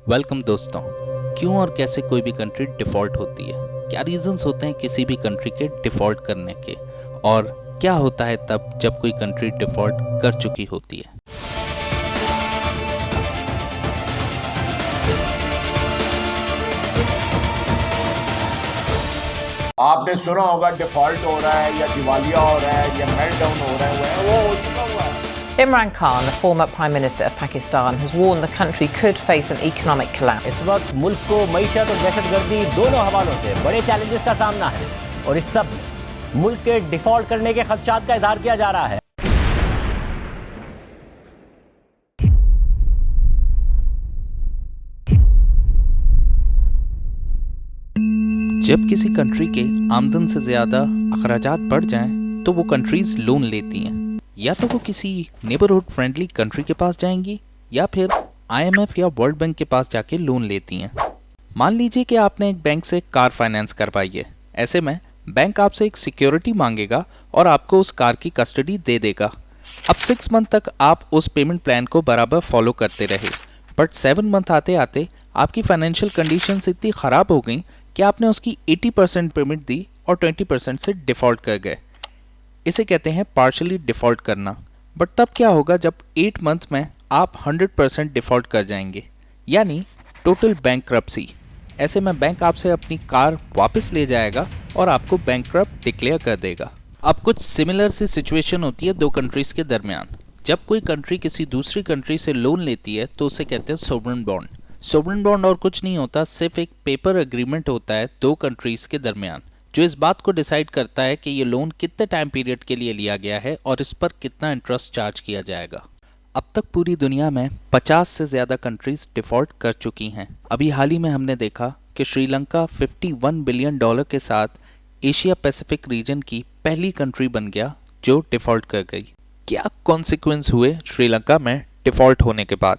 Welcome दोस्तों। क्यों और कैसे कोई भी कंट्री डिफ़ॉल्ट होती है? क्या रीजंस होते हैं किसी भी कंट्री के डिफ़ॉल्ट करने के? और क्या होता है तब जब कोई कंट्री डिफ़ॉल्ट कर चुकी होती है? आपने सुना होगा डिफॉल्ट हो रहा है या दिवालिया हो रहा है या मेल्टडाउन हो रहा है, वो हो चुका हुआ है। Imran Khan, the former Prime Minister of Pakistan, has warned the country could face an economic collapse. इस वक्त मुल्क को मईशत और दहशतगर्दी दोनों हवालों से बड़े चैलेंजेस का सामना है और इस सब में मुल्क के डिफॉल्ट करने के खदशात का इजहार किया जा रहा है। जब किसी कंट्री के आमदन से ज़्यादा अखराजात बढ़ जाएं तो वो कंट्रीज़ लोन लेती हैं। या तो वो किसी नेबरहुड फ्रेंडली कंट्री के पास जाएंगी या फिर IMF या वर्ल्ड बैंक के पास जाके लोन लेती हैं। मान लीजिए कि आपने एक बैंक से कार फाइनेंस करवाई है। ऐसे में बैंक आपसे एक सिक्योरिटी मांगेगा और आपको उस कार की कस्टडी दे देगा। अब 6 मंथ तक आप उस पेमेंट प्लान को बराबर फॉलो करते रहे, बट 7 मंथ आते आते आपकी फाइनेंशियल कंडीशंस इतनी ख़राब हो गई कि आपने उसकी 80% पेमेंट दी और 20% से डिफ़ॉल्ट कर गए। इसे कहते हैं पार्शली डिफ़ॉल्ट करना। बट तब क्या होगा जब 8 मंथ में आप 100% डिफ़ॉल्ट कर जाएंगे, यानी टोटल बैंकरप्सी। ऐसे में बैंक आपसे अपनी कार वापस ले जाएगा और आपको बैंकरप्ट डिक्लेयर कर देगा। अब कुछ सिमिलर सी सिचुएशन होती है दो कंट्रीज़ के दरमियान। जब कोई कंट्री किसी दूसरी कंट्री से लोन लेती है तो उसे कहते हैं सोवरेन बॉन्ड। सोवरेन बॉन्ड और कुछ नहीं होता, सिर्फ एक पेपर एग्रीमेंट होता है दो कंट्रीज़ के दरमियान, जो इस बात को डिसाइड करता है कि ये लोन कितने टाइम पीरियड के लिए लिया गया है और इस पर कितना इंटरेस्ट चार्ज किया जाएगा। अब तक पूरी दुनिया में 50 से ज़्यादा कंट्रीज़ डिफ़ॉल्ट कर चुकी हैं। अभी हाल ही में हमने देखा कि श्रीलंका $51 बिलियन के साथ एशिया पैसिफिक रीजन की पहली कंट्री बन गया जो डिफ़ॉल्ट कर गई। क्या कॉन्सिक्वेंस हुए श्रीलंका में डिफ़ॉल्ट होने के बाद?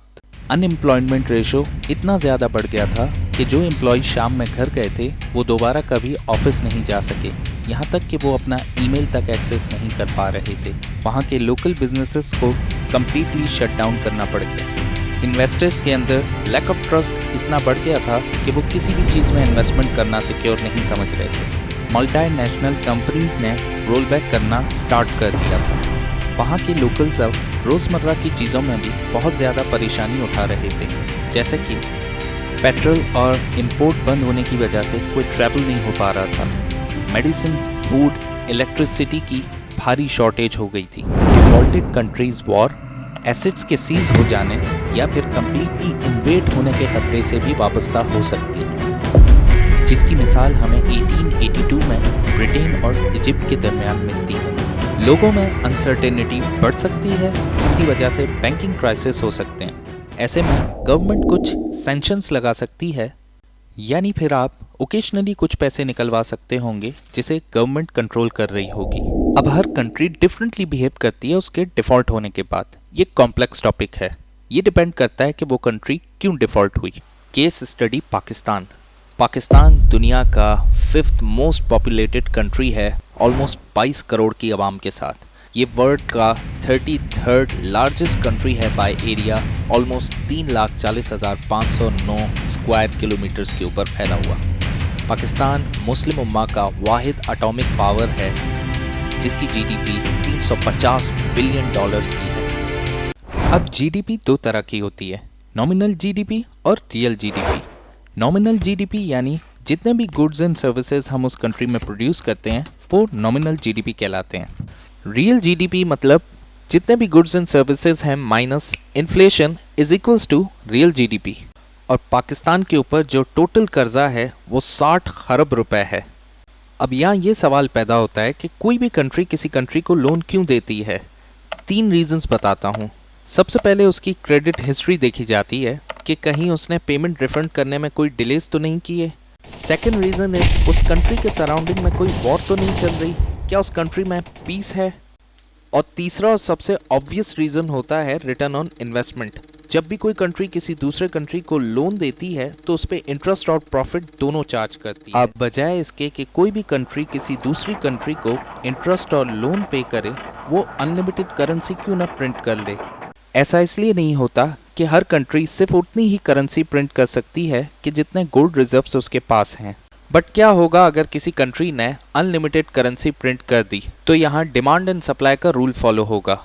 अनएम्प्लॉयमेंट रेशो इतना ज़्यादा बढ़ गया था कि जो एम्प्लॉय शाम में घर गए थे वो दोबारा कभी ऑफिस नहीं जा सके। यहाँ तक कि वो अपना ईमेल तक एक्सेस नहीं कर पा रहे थे। वहाँ के लोकल बिजनेसेस को कम्प्लीटली शट डाउन करना पड़ गया। इन्वेस्टर्स के अंदर लैक ऑफ ट्रस्ट इतना बढ़ गया था कि वो किसी भी चीज़ में इन्वेस्टमेंट करना सिक्योर नहीं समझ रहे थे। मल्टीनेशनल कंपनीज ने रोल बैक करना स्टार्ट कर दिया था। वहाँ के लोकल्स अब रोज़मर्रा की चीज़ों में भी बहुत ज़्यादा परेशानी उठा रहे थे, जैसे कि पेट्रोल और इंपोर्ट बंद होने की वजह से कोई ट्रैवल नहीं हो पा रहा था। मेडिसिन, फूड, इलेक्ट्रिसिटी की भारी शॉर्टेज हो गई थी। डिफॉल्टेड कंट्रीज़ वॉर, एसेट्स के सीज हो जाने या फिर कम्प्लीटली इन्वेड होने के खतरे से भी वाबस्ता हो सकती है, जिसकी मिसाल हमें 1882 में ब्रिटेन और इजिप्ट के दरमियान मिलती है। लोगों में अनसर्टेनिटी बढ़ सकती है, जिसकी वजह से बैंकिंग क्राइसिस हो सकते हैं। ऐसे में गवर्नमेंट कुछ सैंक्शंस लगा सकती है, यानी फिर आप ओकेशनली कुछ पैसे निकलवा सकते होंगे जिसे गवर्नमेंट कंट्रोल कर रही होगी। अब हर कंट्री डिफरेंटली बिहेव करती है उसके डिफ़ॉल्ट होने के बाद। ये कॉम्प्लेक्स टॉपिक है। ये डिपेंड करता है कि वो कंट्री क्यों डिफ़ॉल्ट हुई। Case study Pakistan. पाकिस्तान दुनिया का 5th मोस्ट पॉपुलेटेड कंट्री है, ऑलमोस्ट 22 करोड़ की आवाम के साथ। ये वर्ल्ड का 33rd लार्जेस्ट कंट्री है by area, almost 3,40,509 square kilometres के ऊपर फैला हुआ। पाकिस्तान मुस्लिम उम्मा का वाहिद एटॉमिक पावर है, जिसकी GDP $350 बिलियन की है। अब GDP दो तरह की होती है, नॉमिनल GDP और रियल GDP। नॉमिनल GDP यानी जितने भी गुड्स एंड सर्विसेज हम उस कंट्री में प्रोड्यूस करते हैं वो नॉमिनल GDP कहलाते हैं। रियल GDP मतलब जितने भी गुड्स एंड सर्विसेज हैं minus inflation is equals to real GDP। और पाकिस्तान के ऊपर जो टोटल कर्जा है वो 60 खरब रुपए है। अब यहाँ ये सवाल पैदा होता है कि कोई भी कंट्री किसी कंट्री को लोन क्यों देती है। 3 रीजंस बताता हूँ। सबसे पहले उसकी क्रेडिट हिस्ट्री देखी जाती है कि कहीं उसने पेमेंट रिफंड करने में कोई डिलेज तो नहीं किए। सेकेंड रीज़न इज उस कंट्री के सराउंडिंग में कोई वॉर तो नहीं चल रही, क्या उस कंट्री में पीस है। और तीसरा और सबसे ऑब्वियस रीज़न होता है रिटर्न ऑन इन्वेस्टमेंट। जब भी कोई कंट्री किसी दूसरे कंट्री को लोन देती है तो उस पर इंटरेस्ट और प्रॉफिट दोनों चार्ज करती है। अब बजाय इसके कि कोई भी कंट्री किसी दूसरी कंट्री को इंटरेस्ट और लोन पे करे, वो अनलिमिटेड करेंसी क्यों ना प्रिंट कर ले। ऐसा इसलिए नहीं होता कि हर कंट्री सिर्फ उतनी ही करेंसी प्रिंट कर सकती है कि जितने गोल्ड रिजर्व्स उसके पास हैं। बट क्या होगा अगर किसी कंट्री ने अनलिमिटेड करेंसी प्रिंट कर दी? तो यहाँ डिमांड एंड सप्लाई का रूल फॉलो होगा।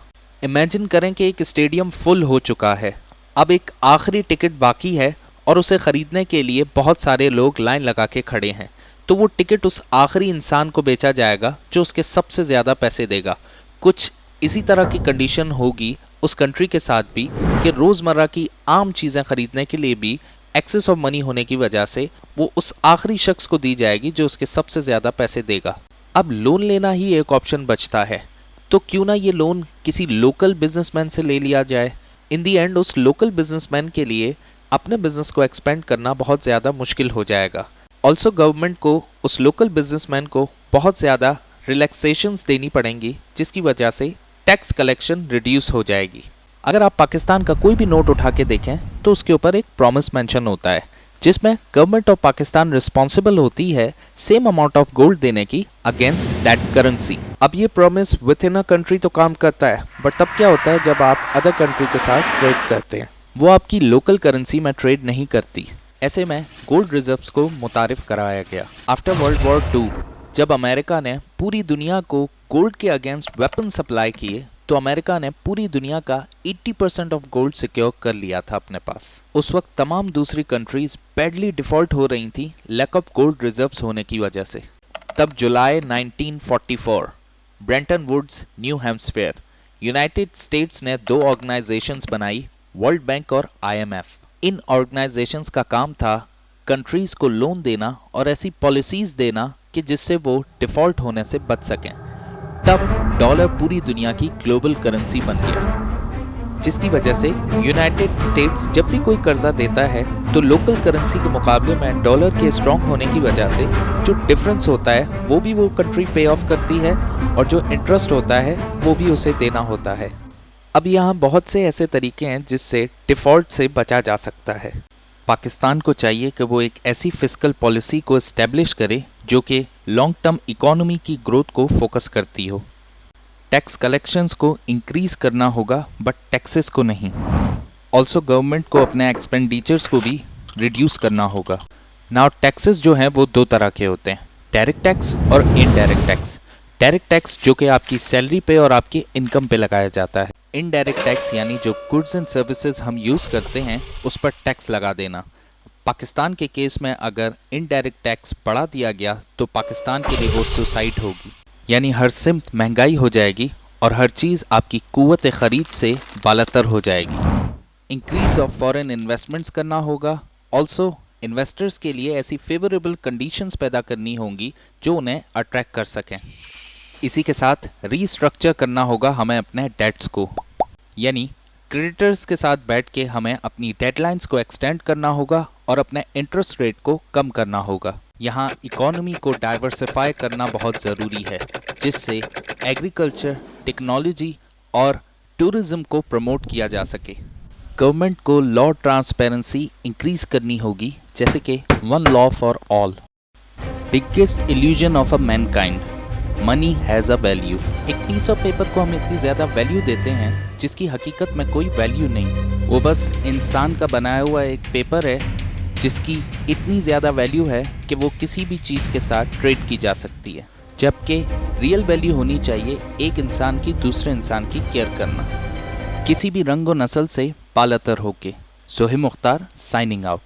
इमेजिन करें कि एक स्टेडियम फुल हो चुका है, अब एक आखिरी टिकट बाकी है और उसे ख़रीदने के लिए बहुत सारे लोग लाइन लगा के खड़े हैं। तो वो टिकट उस आखिरी इंसान को बेचा जाएगा जो उसके सबसे ज़्यादा पैसे देगा। कुछ इसी तरह की कंडीशन होगी उस कंट्री के साथ भी कि रोज़मर्रा की आम चीज़ें ख़रीदने के लिए भी एक्सेस ऑफ मनी होने की वजह से वो उस आखिरी शख्स को दी जाएगी जो उसके सबसे ज़्यादा पैसे देगा। अब लोन लेना ही एक ऑप्शन बचता है, तो क्यों ना ये लोन किसी लोकल बिजनेसमैन से ले लिया जाए। इन दी एंड उस लोकल बिजनेसमैन के लिए अपने बिजनेस को एक्सपेंड करना बहुत ज़्यादा मुश्किल हो जाएगा। ऑल्सो गवर्नमेंट को उस लोकल बिजनेसमैन को बहुत ज़्यादा रिलैक्सेशंस देनी पड़ेंगी, जिसकी वजह से टैक्स कलेक्शन रिड्यूस हो जाएगी। अगर आप पाकिस्तान का कोई भी नोट उठा के देखें तो उसके ऊपर एक प्रॉमिस मेंशन होता है जिसमें गवर्नमेंट ऑफ पाकिस्तान रिस्पॉन्सिबल होती है सेम अमाउंट ऑफ गोल्ड देने की अगेंस्ट दैट करेंसी। अब ये promise with in a country तो काम करता है, बट तब क्या होता है जब आप अदर कंट्री के साथ ट्रेड करते हैं, वो आपकी लोकल करेंसी में ट्रेड नहीं करती। ऐसे में गोल्ड रिजर्व्स को मुतारिफ कराया गया। आफ्टर वर्ल्ड वॉर 2 जब अमेरिका ने पूरी दुनिया को गोल्ड के अगेंस्ट वेपन सप्लाई किए तो अमेरिका ने पूरी दुनिया का 80% ऑफ गोल्ड सिक्योर कर लिया था अपने पास। उस वक्त तमाम दूसरी कंट्रीज बैडली डिफॉल्ट हो रही थी लैक ऑफ गोल्ड रिजर्व्स होने की वजह से। तब जुलाई 1944 Bretton Woods, New Hampshire, United States ने 2 ऑर्गेनाइजेशंस बनाई, वर्ल्ड बैंक और IMF। इन ऑर्गेनाइजेशंस का काम था कंट्रीज को लोन देना और ऐसी पॉलिसीज देना कि जिससे वो डिफॉल्ट होने से बच सकें। तब डॉलर पूरी दुनिया की ग्लोबल करेंसी बन गया, जिसकी वजह से यूनाइटेड स्टेट्स जब भी कोई कर्जा देता है तो लोकल करेंसी के मुकाबले में डॉलर के स्ट्रॉन्ग होने की वजह से जो डिफरेंस होता है वो भी वो कंट्री पे ऑफ करती है और जो इंटरेस्ट होता है वो भी उसे देना होता है। अब यहाँ बहुत से ऐसे तरीके हैं जिससे डिफ़ॉल्ट से बचा जा सकता है। पाकिस्तान को चाहिए कि वो एक ऐसी फिस्कल पॉलिसी को इस्टेब्लिश करे जो कि लॉन्ग टर्म इकोनॉमी की ग्रोथ को फोकस करती हो। टैक्स कलेक्शंस को इंक्रीज़ करना होगा बट टैक्सेस को नहीं। ऑल्सो गवर्नमेंट को अपने एक्सपेंडिचर्स को भी रिड्यूस करना होगा। नाउ टैक्सेस जो हैं वो 2 तरह के होते हैं, डायरेक्ट टैक्स और इनडायरेक्ट टैक्स। डायरेक्ट टैक्स जो कि आपकी सैलरी पे और आपकी इनकम पे लगाया जाता है। इनडायरेक्ट टैक्स यानी जो गुड्स एंड सर्विसेज हम यूज़ करते हैं उस पर टैक्स लगा देना। पाकिस्तान के केस में अगर इनडायरेक्ट टैक्स बढ़ा दिया गया तो पाकिस्तान के लिए वो सुसाइड होगी, यानी हर सिमत महंगाई हो जाएगी और हर चीज़ आपकी कुव्वत ख़रीद से बालातर हो जाएगी। इंक्रीज़ ऑफ फॉरेन इन्वेस्टमेंट्स करना होगा। ऑल्सो इन्वेस्टर्स के लिए ऐसी फेवरेबल कंडीशंस पैदा करनी होंगी जो उन्हें अट्रैक्ट कर सकें। इसी के साथ रीस्ट्रक्चर करना होगा हमें अपने डेट्स को, यानी क्रेडिटर्स के साथ बैठ के हमें अपनी डेडलाइंस को एक्सटेंड करना होगा और अपने इंटरेस्ट रेट को कम करना होगा। यहाँ इकोनॉमी को डाइवर्सिफाई करना बहुत ज़रूरी है जिससे एग्रीकल्चर, टेक्नोलॉजी और टूरिज़्म को प्रमोट किया जा सके। गवर्नमेंट को लॉ ट्रांसपेरेंसी इंक्रीज़ करनी होगी, जैसे कि 1 law for all. Biggest illusion of a Mankind, money has a value. एक पीस ऑफ पेपर को हम इतनी ज़्यादा वैल्यू देते हैं जिसकी हकीकत में कोई वैल्यू नहीं। वो बस इंसान का बनाया हुआ एक पेपर है जिसकी इतनी ज़्यादा वैल्यू है कि वो किसी भी चीज़ के साथ ट्रेड की जा सकती है, जबकि रियल वैल्यू होनी चाहिए एक इंसान की दूसरे इंसान की केयर करना, किसी भी रंग व नस्ल से पालतर होके। Sohaib Mukhtar signing out.